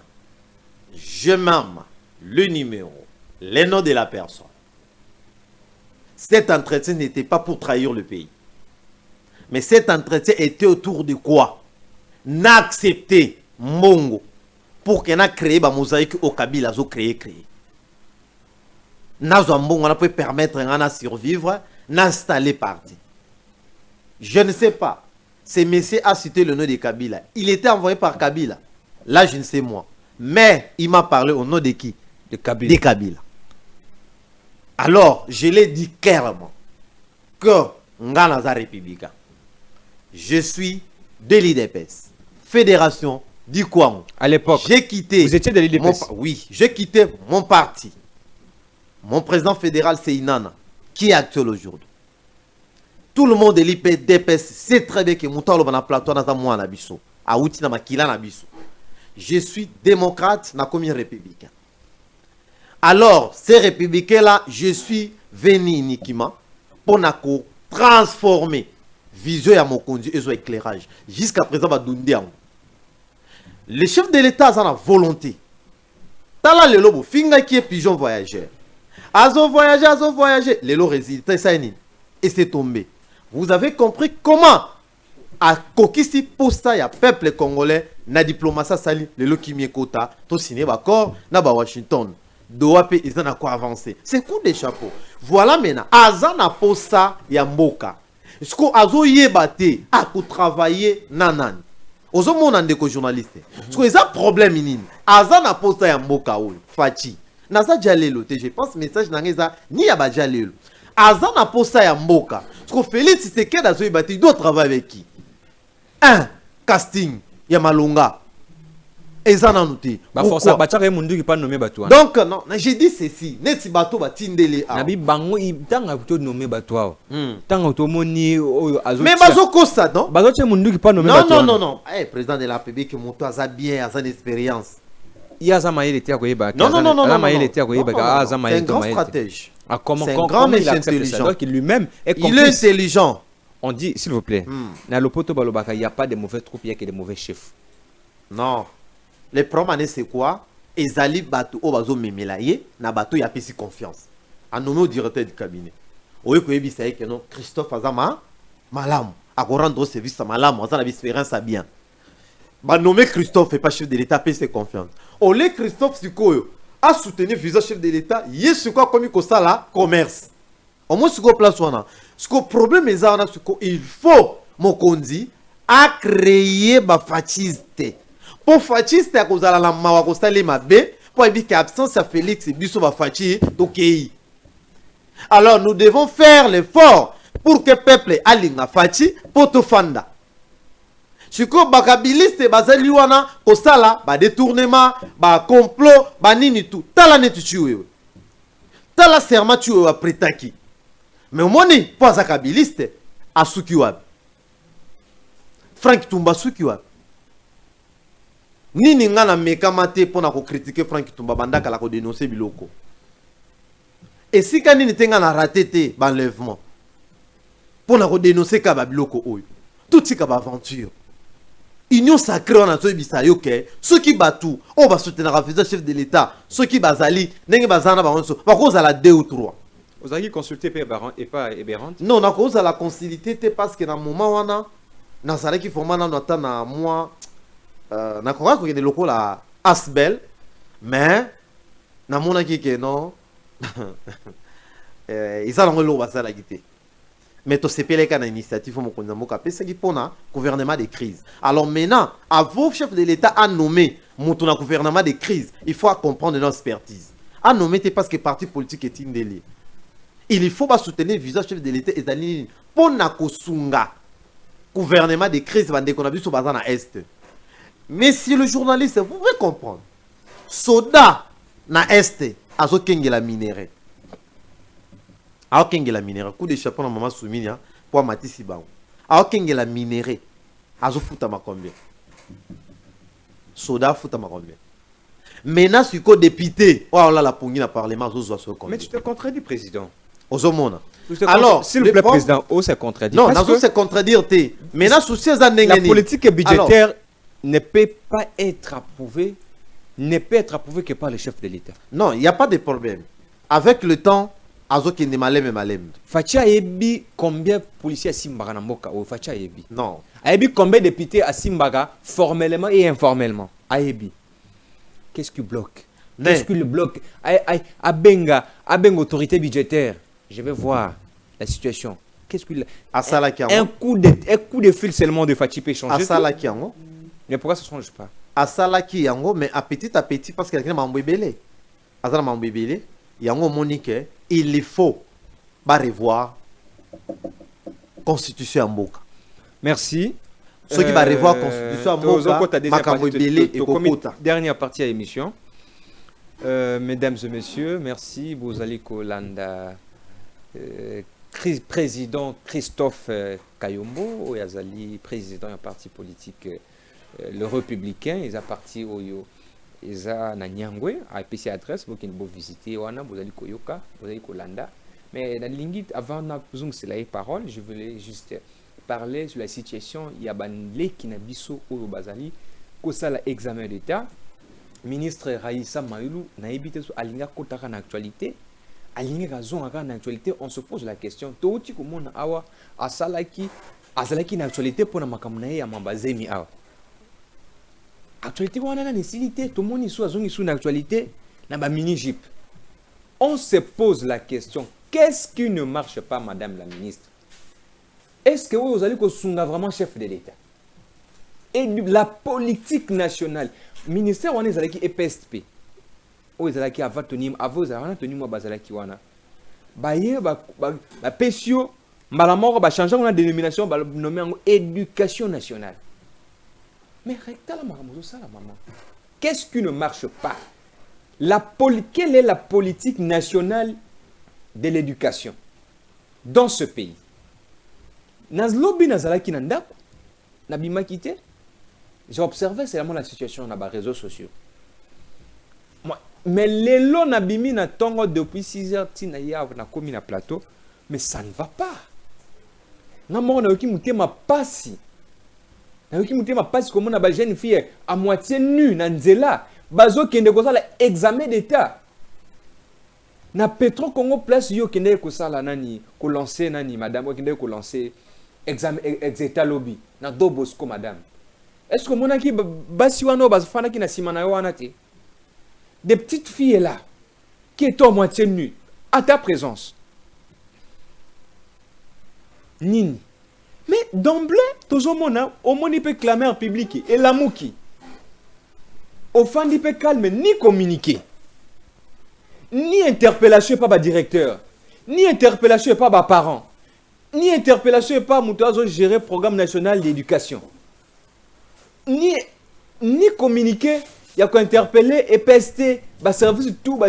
je mets le numéro, les noms de la personne. Cet entretien n'était pas pour trahir le pays. Mais cet entretien était autour de quoi? N'accepter Mongo pour qu'on a créé la mosaïque au Kabila, créé. N'azambon, on a pu permettre à survivre, n'installer parti. Je ne sais pas. Ce monsieur a cité le nom de Kabila. Il était envoyé par Kabila. Là, je ne sais moi. Mais il m'a parlé au nom de qui? De Kabila. Alors, je l'ai dit clairement que Nganaza Républicain, je suis de l'IDPS, Fédération du Kouang. À l'époque, j'ai quitté. Vous étiez de l'IDPS? Oui, j'ai quitté mon parti. Mon président fédéral, c'est Inana, qui est actuel aujourd'hui. Tout le monde de l'IDPS sait très bien que Moutalo na plateau na moi na biso, a outi na makila na biso. Je suis démocrate na commune républicain. Alors, ces républicains-là, je suis venu uniquement pour transformer vision à mon conduit et son éclairage. Jusqu'à présent, le chef de l'État a la volonté. Tala le lobo, finga qui est pigeon voyageur. Azo voyager. Le lo résultat, ça et c'est tombé. Vous avez compris comment à Kokisi posta ya peuple congolais na diplomatie sali le lo kimie kota to signé d'accord na ba Washington. Doa pe ils en a quoi avancer. C'est coup de chapeau. Voilà maintenant. Azana posta ya mboka. Est-ce que azo yebate a ko travailler nanani. Ozo mona ndeko journaliste. Est-ce que ils a problème nini? Azana posta ya mboka ou fachi. Naza jalelo te je pense message nangeza ni ya ba jalelo. Azana posta ya mboka. Est-ce que Félix Tshisekedi azo yebate il doit travailler avec qui? Un casting ya malonga. Donc, non, j'ai dit ceci. Neti bato batindele a. Nabi bango itanga to nommer bato. Tanga to moni mais bazo kosa non? Bazo che mundu ki pa nommer bato. Non. Eh président de la République moto aza bien, aza d'expérience. Yaza maïle était ko yeba. Non. C'est un grand stratège. Comment un grand mais intelligent. Donc lui-même est complice. Il est intelligent. On dit s'il vous plaît, na lopoto balobaka il y a pas de mauvais troupes, il y a que de mauvais chefs. Non. Le problème c'est quoi? Ezali bato obazo memelaye na bato ya pesi confiance. A nommé au directeur du cabinet. Oye ko yebi saye que non Christophe Azama malam a rendre service à malam, on a l'expérience à bien. Bah nommé Christophe et pas chef de l'État, paye ses confiance. Olé Christophe Sikoyo a soutenu visa chef de l'État, yes quoi comme ça là commerce. Au moins ce qu'on place on ce que problème est ça il faut mon kondi a créer ba fasciste. Pour fasciste à cause de la mawa kostale mabe pour éviter qu'absence à Félix et biso ba fachi tokei. Alors nous devons faire l'effort pour que le peuple alinga fachi pour te fanda. Siko bakabiliste bazali wana kosala ba détournement ba complot ba nini tout tala netu chiwe tala serment chiwe wa pretaki mais omoni po azakabiliste asuki wapi Frank Tumba suki wapi nini ngana mekamate pona ko critiquer Frank Tumba bandaka la ko dénoncer biloko et si kanini tenga na raté ba enlèvement pona ko dénoncer ka ba biloko oyo tout tika ba aventure Union sacrée on a tout bisayo que ceux qui battu on va soutenir le chef de l'État ceux qui bazali n'engue bazana ba onso ba cause à la 2 ou 3 vous avez consulté Pébaran et pas Ebérante non na cause à la conciliité parce que dans moment wana na sala qui forma na nota na moi na konga ko des locaux là asbel mais na mona ki que non ils allont le basala gité. Mais to sepele kana initiative mo konza moka pesa ki pona gouvernement de crise. Alors maintenant, à vos chefs de l'État à nommer mon gouvernement de crise, il faut comprendre notre expertise. À nommer parce que parti politique est indélé. Il faut pas soutenir visage chef de l'État et d'aller pona kosunga gouvernement de crise bande qu'on a vu sur bazana est. Mais si le journaliste vous pouvez comprendre. Soda na est azo kengela minéré. Aokenge la minéré coup de chapeau na maman Souminia pour Matisi Bango aokenge la minéré azo futa ma combien soda futa ma combien maintenant si ko député oh là la pongi na parlement azo zo combien mais tu te contredis président ozomona alors s'il vous plaît président on se contredit non nazo se contredire te maintenant souci za ndengeni la politique budgétaire ne peut pas être approuvée que par le chef de l'État. Non, il n'y a pas de problème avec le temps. Azoki ne malem malem. Facha ebi combien policiers à Simbaga na mboka o Facha ebi. Non. Ayebi combien de députés à Simbaga formellement et informellement. Ayebi. Qu'est-ce qui bloque? Qu'est-ce qui le bloque? Abenga autorité budgétaire. Je vais voir la situation. Qu'est-ce qu'il un coup de fil seulement de Fachi peut changer. Asala Kiango. Mais pourquoi ça ne change pas? Asala Kiango mais à petit parce que quelqu'un m'a embébélé. Asala m'a embébélé. Yango Monique, il faut revoir constitution en Mboka. Merci. Ceux qui va revoir constitution en Mboka, dernière partie à l'émission. Mesdames et messieurs, merci. Vous allez Kolanda, président Christophe Kayombo, Yazali, président d'un parti politique, le Républicain, il a parti au Eza na Nyangwe a PC adresse vous qui vous visiter wana vous allez koyoka vous allez kolanda mais dans lingit avant na besoin c'est la parole je voulais juste parler sur la situation il y a banle qui na biso au bazali ko sala examen d'état ministre Raissa Mayulu na ebité sur alinga kotaka na actualité alinga zonga na actualité on se pose la question touti ko mona awa asalaki na actualité pour na makamuna ya mambazemi awa. Actualité, on a une nécessité, tout le monde est sur une actualité, mini-jeep. On se pose la question, qu'est-ce qui ne marche pas, madame la ministre? Est-ce que vous allez vraiment chef de l'État? Et la politique nationale, ministère, on est avec EPSP. On est avec Avatonim, Avatonim, Bazalaki, Wana. Baye, Pesio, Malamor, changer la dénomination, nommé en éducation nationale. Mais maman. Qu'est-ce qui ne marche pas? Quelle est la politique nationale de l'éducation dans ce pays? J'ai observé seulement la situation dans les réseaux sociaux. Mais les lots nabimi na tongo depuis 6 heures tina ya na komi na plateau, mais ça ne va pas. Na mo na yoki mutema pasi. Na yoki mutema pasi comme na ba jeune fille à moitié nue na nzela, bazo kende ko sala examen d'état. Na Petro Congo place yo kende ko sala nani ko lancer nani madame kende ko lancer examen exeta lobby na do Bosco madame. Est-ce que mon aki basiwano basfana qui na simana wana te? Des petites filles là qui est à moitié nues à ta présence. Nini. Mais d'emblée, tous au monde peut clamer en public et l'amour qui. Au fond, il peut calmer ni communiquer, ni interpellation par le directeur, ni interpellation par les parents, ni interpellation par le gérer le programme national d'éducation, ni communiquer, il y a qu'à interpeller et pester, service tout,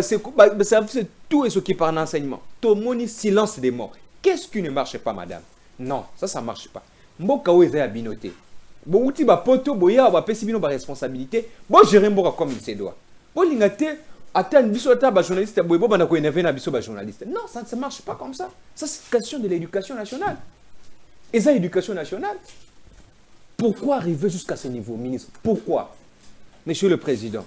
service tout et ce qui parle d'enseignement. Tout le monde silence des morts. Qu'est-ce qui ne marche pas, madame? Non, ça ne marche pas. Mboka ou eza binoté. Bon outil ba poto boya ba pesi bino ba responsabilité. Bon gérer mboka comme il se doit. Bon lingate attendre biso ta ba journaliste boy bo bana ko énerver na biso ba journaliste. Non, ça ne marche pas comme ça. Ça c'est question de l'éducation nationale. Et ça éducation nationale. Pourquoi arriver jusqu'à ce niveau, ministre? Pourquoi? Monsieur le président,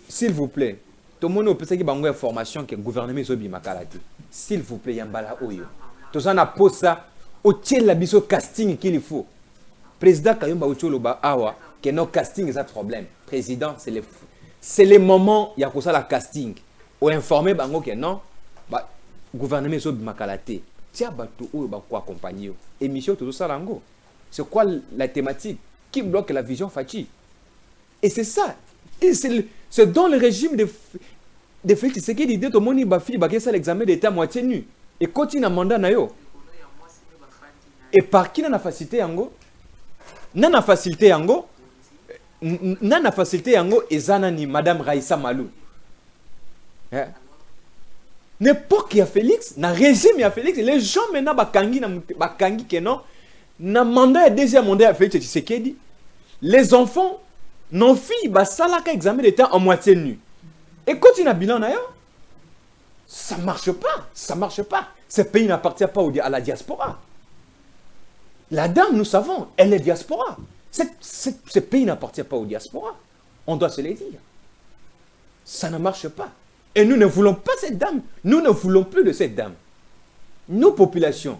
s'il vous plaît, tout le monde peut dire que information que le gouvernement est bien makalati. S'il vous plaît, yambala oyo. Tout ça na pose ça au tiers la biso casting qu'il faut. Président Kayumba Ucholoba awa que nos casting c'est un problème. Président c'est les moments il y a comme ça la casting ou informer bango que non bah gouvernement so bimakalate. Tia bato ou ba ko accompagner émission tout ça lango. C'est quoi la thématique qui bloque la vision Fachi? Et c'est ça. Et c'est dans le régime de Félix Tshisekedi dit tout le monde ba fille ba que ça l'examen d'état moitié nu et continue à mandat na yo. Et par qui n'a la facilité yango? N'a facilité yango? N'a facilité yango ezana ni Madame Raissa Malou. N'importe qui a Félix, na régime ya Félix, les gens maintenant bakangi que non, na mandat deuxième mandat à Félix Tshisekedi, les enfants non filles ba salaka examen d'état en moitié nu. Et continue à bilan na yo. Ça marche pas, ça marche pas. Ce pays n'appartient pas à la diaspora. La dame, nous savons, elle est diaspora. Ce pays n'appartient pas aux diaspora. On doit se le dire. Ça ne marche pas. Et nous ne voulons pas cette dame. Nous ne voulons plus de cette dame. Nos populations,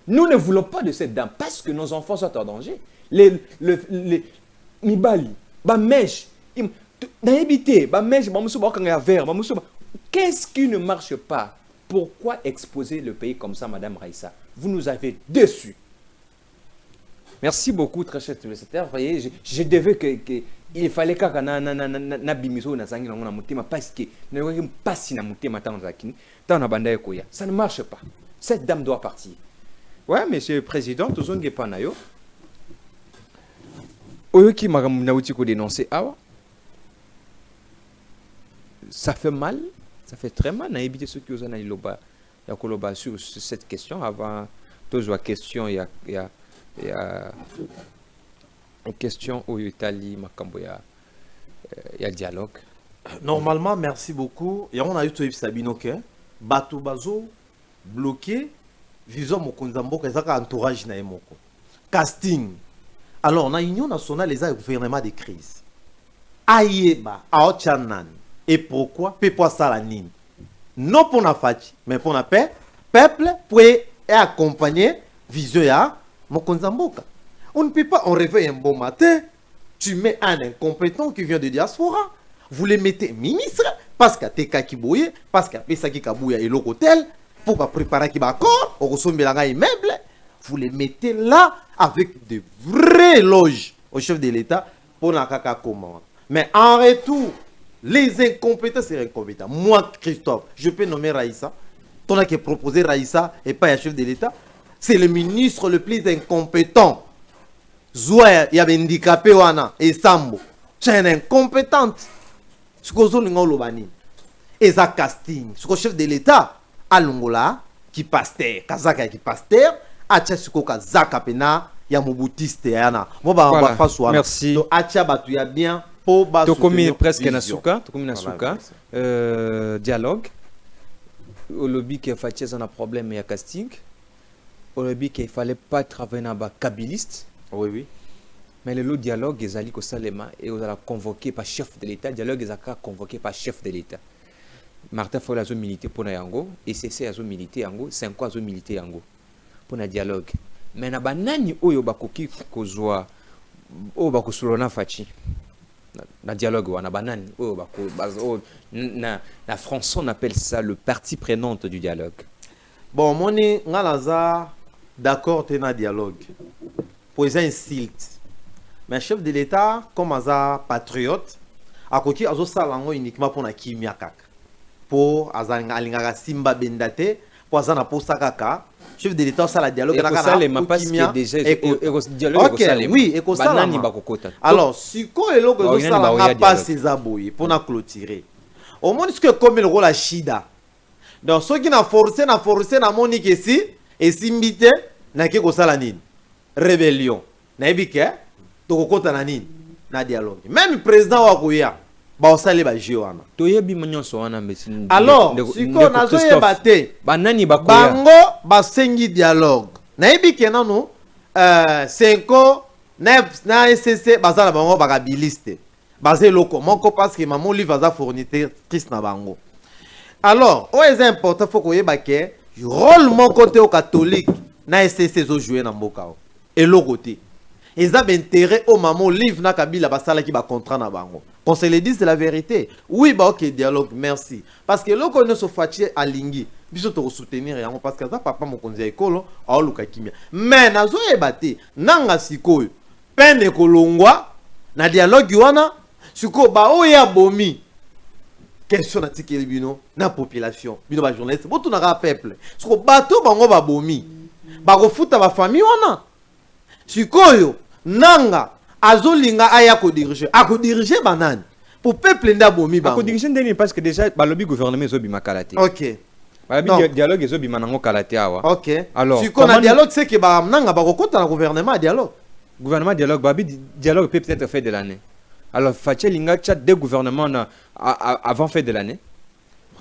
nous ne voulons pas de cette dame parce que nos enfants sont en danger. Les Mibali, Bamèche, Naïbité, Bamèche, qu'est-ce qui ne marche pas? Pourquoi exposer le pays comme ça, Madame Raissa? Vous nous avez déçus. Merci beaucoup, très cher téléspectateur. Vous voyez, je devais il fallait que na bimiso na sangi na mutema parce que ne pas si na mutema tanzakini tant na banda ekoya. Ça ne marche pas. Cette dame doit partir. Ouais, monsieur le président, tout zonge pa na yo. Oyo ki makamu na uti ko dénoncer awa. Ça fait mal, ça fait très mal na éviter ceux qui osent na iloba ya koloba sur cette question avant toujours question il y a une question au Italie, Makambo, il y a dialogue. Normalement, merci beaucoup. Et on a eu tout Sabino que Bato Bazo bloqué, vision Mokonzambo, que ça entourage na emoko. Casting. Alors, on a Union nationale, les gouvernements de crise. Aïeba, Aochanan. Et pourquoi? Pourquoi ça la nine? Non pour la fachi, mais pour la paix, peuple pour accompagner vision ya Mokonzamboka. On ne peut pas, on réveille un bon matin, tu mets un incompétent qui vient de diaspora, vous les mettez ministre, parce qu'il y a Teka Kiboye, parce qu'il y a Pesaki Kabouya et l'hôtel, pour préparer qui va corps, au ressemble à un immeuble, vous les mettez là avec de vraies loges au chef de l'État pour la caca commande. Mais en retour, les incompétents, c'est incompétent. Moi, Christophe, je peux nommer Raissa. Ton a qui proposé Raissa et pas un chef de l'État. C'est le ministre le plus incompétent. Zouer, il y a un handicapé et Sambo. C'est une incompétente. Ce que vous avez et ça casting. Ce que le chef de l'État, à Longola, qui pasteur, Kazaka qui pasteur, Acha Suko Kazaka Pena, il y a Moboutiste. Merci. Donc, Acha Batu, il y a bien pour Basu. Tokomi presque Nasuka. Tokomi Nasuka. Dialogue. Au lobby qui a fait un problème, il y a casting. Au lobby qu'il ne fallait pas travailler dans les kabylistes. Oui, oui. Mais le dialogue, ils allaient au Salema et ils ont convoqué par chef de l'État. Le dialogue, ils ont convoqué par chef de l'État. Martin Fola a milité pour Yango, et CC a milité Yango, 5 ans a milité Yango pour le dialogue. Mais na banani oyo bakoki kozwa oh bakusulona fachi na dialogue wana banani oh na français on appelle ça le partie prenante du dialogue. Bon moni ngalaza d'accord te na dialogue pour les insultes mais chef de l'état comme aza patriote akoki azo salango uniquement pour na kimia kaka pour azanga alingaka simba bendate pour azana posa kaka chef de l'état ça la dialogue kaka na kimia déjà dialogue okay, oui et banani bakokota alors siko eloko zo salanga pas ces aboyi pour na clôturer au moins ce que comme le rôle la shida donc ceux qui na forcé na moni kesi et simbite na ke ko sala nini rébellion na ebike to kokota na nini na dialogue même président wa koya ba osale ba jeu wana toyebi nyonso wana mbesi alors siko nazo yeba te banani bakoya bango basengi dialogue na ebike nanu 5 na SCC bazala bango bakabiliste basé loko moko parce que maman livre za fournitrice na bango. Alors o est important faut koyeba ke rôle mon côté au catholique na SCC zo jouer na mboka et le côté ils ont intérêt au maman livre na kabila basala ki ba contrat na bango. Qu'on se le dise c'est la vérité. Oui bah OK dialogue merci parce que loko ne so fatie alingi biso to soutenir yango parce que ça papa mokonzi ekolo a luka kimia mais nazo ebate nanga sikoyo pene kolongwa na dialogue wana siko ba oya bomi question na tikeli bino na population bino ba journaliste boto na peuple siko bato bango ba bomi ba kofuta ba famille wana sikoyo nanga azolinga aya ko diriger banani pour peuple nda bomi ba ko diriger ndeni parce que déjà ba lobby gouvernement zo bima kalate. OK ba dialogue zo bima nango kalate awa. OK alors siko na dialogue c'est que ba nanga ba kokota na gouvernement dialogue dialogue peut peut-être fait de l'année. Alors Fatia Linga chat deux gouvernements avant fait de l'année.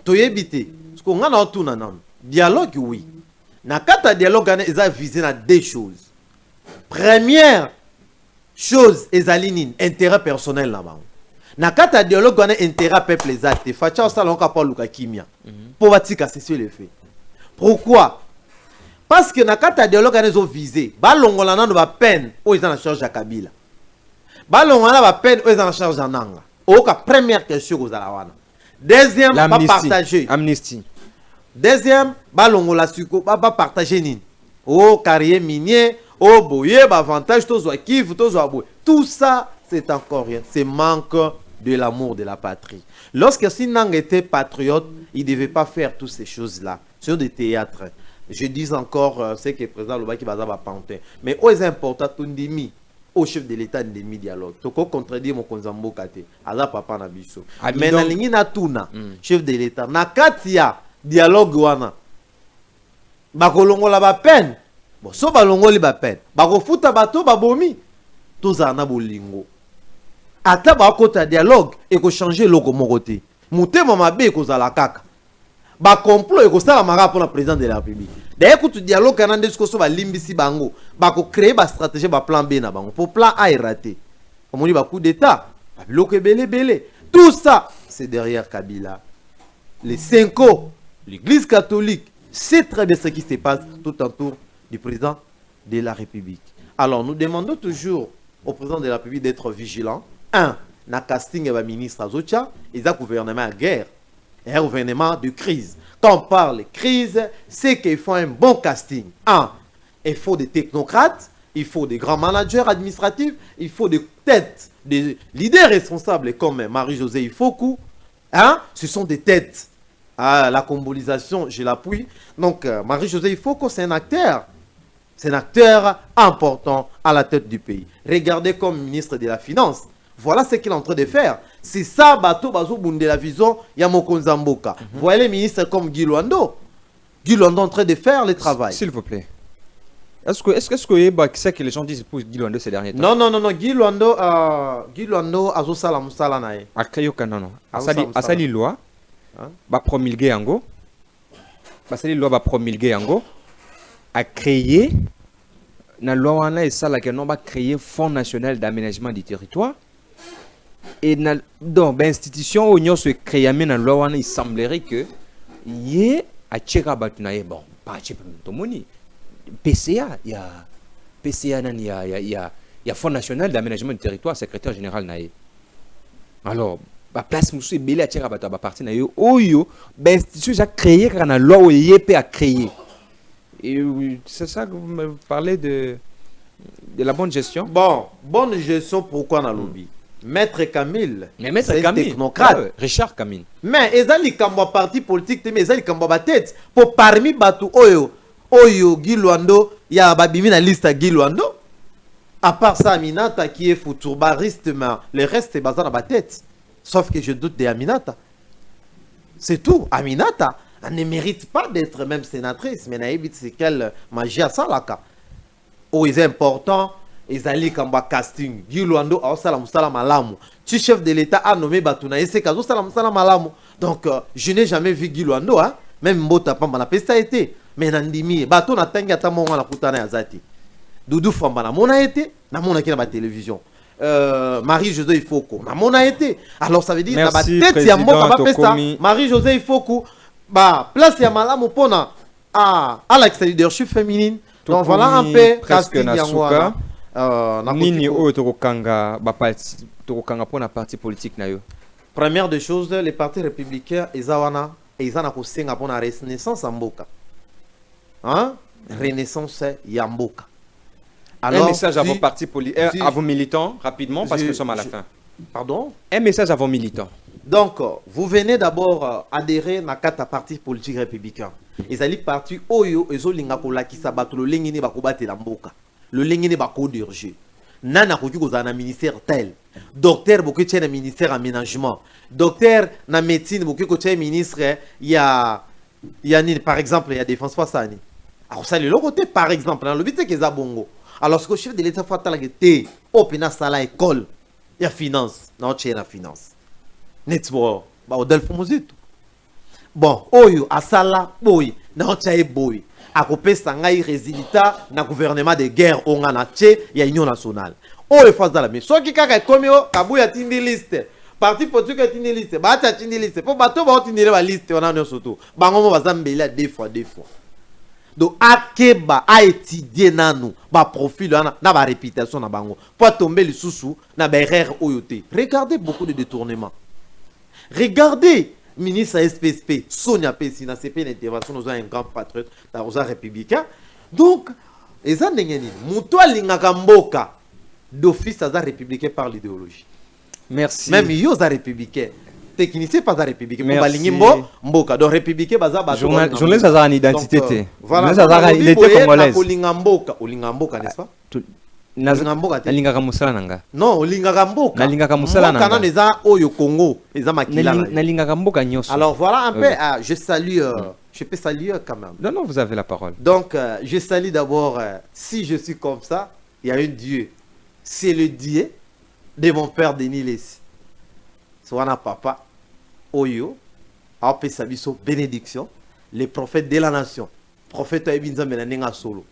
Toyebité. Ce qu'on a tout nan. Dialogue oui. Na kata dialogue ils a visé na deux choses. Première chose ezaline intérêt personnel là-bas. Na kata dialogue on a intérêt peuple exact. Fatia au salon ka luka kimia. Pour batika c'est le fait. Pourquoi? Parce que na kata dialogue ils ont visé. Ba longola na ba peine ou ils en charge à Kabila. Balongana ba peine ou ils en charge en nanga. Oka première question aux alawana. Deuxième ba partager. Amnistie. Deuxième balongola suko ba partager nini. Oh carrière minier, oh boyer ba avantage tozo kiv tozo aboy. Tout ça c'est encore rien. C'est manque de l'amour de la patrie. Lorsque Sinang était patriote, il ne devait pas faire toutes ces choses-là. Sur des théâtres. Je dis encore ce que le président Lobaki Bazaba Pantin. Mais au important, Tundimi, au chef de l'État, Ndemi dialogue. Toko contredire mon konzambo kate. Aza papa na biso. Mais na lingi na tuna, chef de l'État. Na katia dialogue wana. Bakolongo la ba peine. Bon, so balongo li ba peine. Bako futa bato babomi. Toza na bolingo. Ata ba kota dialogue et ko changer loko mokote. Mutema mabe ko zala kaka. Ba complot et ko sala mara pour le président de la République. D'ailleurs écoute dialogue kanande sko so ba limbisi bango. Ba ko créer ba stratégie ba plan B na bango. Pour plan A est raté. Comme on dit ba coup d'état. Ba bloqué belé. Tout ça c'est derrière Kabila. Les Cinco, l'église catholique, c'est très bien ce qui se passe tout autour du président de la République. Alors nous demandons toujours au président de la République d'être vigilant. Un, na casting et ministre Azotia, ils ont un gouvernement à guerre et un gouvernement de crise. Quand on parle de crise, c'est qu'il faut un bon casting. Un, il faut des technocrates, il faut des grands managers administratifs, il faut des têtes, des leaders responsables comme Marie-Josée Ifoku. Hein? Ce sont des têtes. Ah, la combolisation, je l'appuie. Donc, Marie-Josée Ifoku, c'est un acteur. C'est un acteur important à la tête du pays. Regardez comme ministre de la Finance. Voilà ce qu'il est en train de faire. C'est ça, Bato Bazo Bunde la vision, Yamoko Nzamboka. Voyez les ministres comme Guy Luando. Guy Luando est en train de faire le travail. S'il vous plaît. Est-ce que c'est que les gens disent pour Guy Luando ces derniers temps? Non. Guy Luando, Azo Salam Salanae. Akayoka, non. Asali loi, ba promulguer yango. Asali loi ba promulguer yango. A créé, na loi wana et ça la que non ba créer Fonds national d'aménagement du territoire. Et dans l'institution où nous se créé mais dans la loi il semblerait que y a tcheka batunaye bon pas tcheka tomoni PCA il y a PCA nan il y y a Fonds national d'aménagement du territoire, secrétaire général naé. Alors, la place musu est belle à tirer à partir na yo. Oyo, ben institution j'ai créé quand la loi OIP a créé. Et c'est ça que vous me parlez de la bonne gestion. Bon, bonne gestion, pourquoi dans le lobby? Maître Camille, Mais Maître c'est un Camille, technocrate. ouais, Richard Camille. Mais ezali kambo parti politique te mais ezali kambo ba tête pour parmi batu oyo Guy Luando ya babimi na liste Guy Luando. À part ça Aminata qui est foutourbariste mais le reste est basé dans ba tête. Sauf que je doute de Aminata. C'est tout. Aminata elle ne mérite pas d'être même sénatrice mais naïbit c'est quelle magie à ça là ka. Oh c'est important. Ezali kamba casting Guy Luando a osala musala malamu tu chef de l'état a nommé Batuna ese kazo sala musala malamu donc je n'ai jamais vu Guy Luando hein même mbota pamba na pesa été mais nandimi bato na tangi ata monga na kutana ya zati Doudou Famba na mona été na mona ki na ba télévision Marie-José Ifoko na mona été alors ça veut dire na ba tête ya mboka ba pesa Marie-José Ifoko ba place ya malamu pona à la leadership féminine donc voilà un peu casting ya ngwa Nini oyo tokokanga bapati tokokanga pona parti politique na yo. Première des choses, les partis républicains ezawana ezana ko senga pona renaissance ya mboka. Hein? Renaissance ya mboka. Alors, un message à vos partis politiques, à vos militants rapidement parce que nous sommes à la fin. Pardon? Un message à vos militants. Donc, vous venez d'abord adhérer à 4 partis politiques républicains. Ezali parti oyo ezolinga ko lakisa bato lo lengini bakobatela mboka. Le lengene bako d'urgence. Nana koki kozana ministère tel. Docteur boki tient ministère aménagement. Docteur na médecine boki ko tient ministre ya par exemple il y a défense pas ça ni. Alors ça le côté par exemple dans le but que za bongo. Alors ce que chef de l'état fatal que opena sala école il y a finance, non tient la finance. Network ba odel fomozito. Bon, oyo asala boy, non tient boy. Akopesa ngai résultat na gouvernement de guerre onga na tche ya union nationale o le phase la mais soki kaka komio kabuya tindi liste parti politique tindi liste ba ta tindi liste po bato ba tindi ba liste ona no soto bango mo bazambela deux fois donc akeba a étudier nanu ba profil na ba réputation na bango po tomber le sous na ba erreur oyote. Regardez beaucoup de détournements, regardez ministre SPSP, Sonia Pessina, CP l'intervention, nous avons un grand patriote, dans un républicain. Donc, les Andengeni, Moutoua Lingakamboka, d'office à républicain par l'idéologie. Merci. Même ils sont républicains. Technicien pas républicain. Merci. Mboka, donc républicain, journaliste a une identité. Voilà, une identité congolaise. Olingamboka, n'est-ce pas? Nalingaka musala nanga. Non, olingaka mboka. Nalingaka musala nanga. Mboka neza oyo Congo, eza makila. Nalingaka mboka nyoso. Alors voilà un peu, je salue, je peux saluer quand même. Non, non, vous avez la parole. Donc, je salue d'abord, si je suis comme ça, il y a un Dieu. C'est le Dieu de mon père Denis Lessi. Soana papa, oyo, apé sabiso bénédiction, les prophètes de la nation. Prophète Ebinza Menanenga Solo.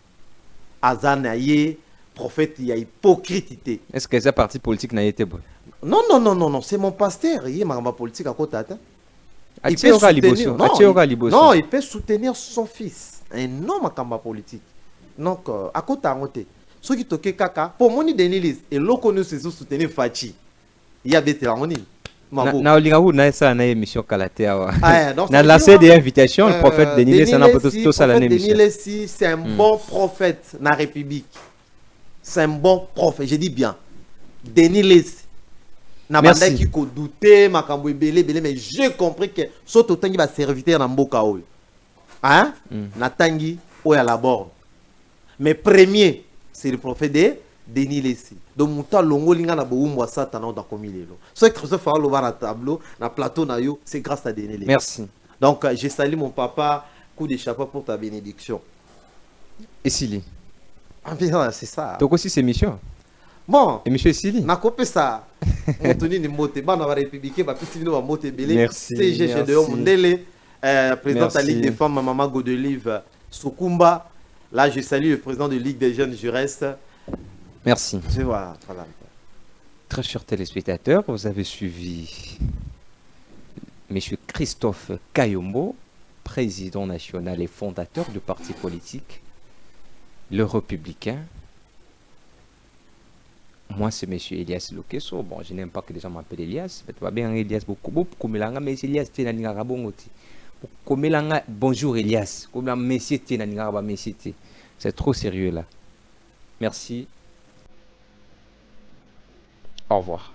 Azanaye. Prophète, il y a hypocrite. Est-ce que c'est parti politique n'a été bon? Non, non, non, non, non, c'est mon pasteur. Il y a ma politique à côté. Il peut soutenir son fils. Un homme à politique. Donc, à côté. Ceux qui toquent caca, pour mon Denis, et l'on connaît ce soutenir Fachi. Il y a des téléronies. Na olingaou na esa na émission Kalaté awa. Na lancé des invitations le prophète Denis Lessi na tout ça la émission. Denis Lessi, c'est un bon prophète na République. C'est un bon prophète, je dis bien. Denis Lessi. Na banda qui ko douter makambo belé mais j'ai compris que soto tangi va serviteur na mboka oyo. Hein? Na tangi oyo à la borne. Mais premier, c'est le prophète de Denis Lessi. Donc muta longo linga na boumwa satana dans comme il est là. Ce que je fais le voir na tableau, na plateau na yo, c'est grâce à Denis Lessi. Merci. Donc je salue mon papa, coup de chapeau pour ta bénédiction. Et Sili. Ah bien, c'est ça. Donc aussi c'est mission. Bon. Et monsieur Sili. Na copé ça. Montoni ni moté ba na républicain ba pisi no ba moté belé. Merci. CG de Mondele, président de la Ligue des femmes Maman Godelive Sokumba. Là je salue le président de la Ligue des jeunes juristes. Merci. Voilà. Très chers téléspectateurs, vous avez suivi M. Christophe Kayombo, président national et fondateur du parti politique Le Républicain, Moi, c'est monsieur Elias Lokeso. Bon, je n'aime pas que les gens m'appellent Elias. Mais pas bien Elias. Beaucoup mais Elias, tu n'as pas bonjour Elias. C'est trop sérieux là. Merci. Au revoir.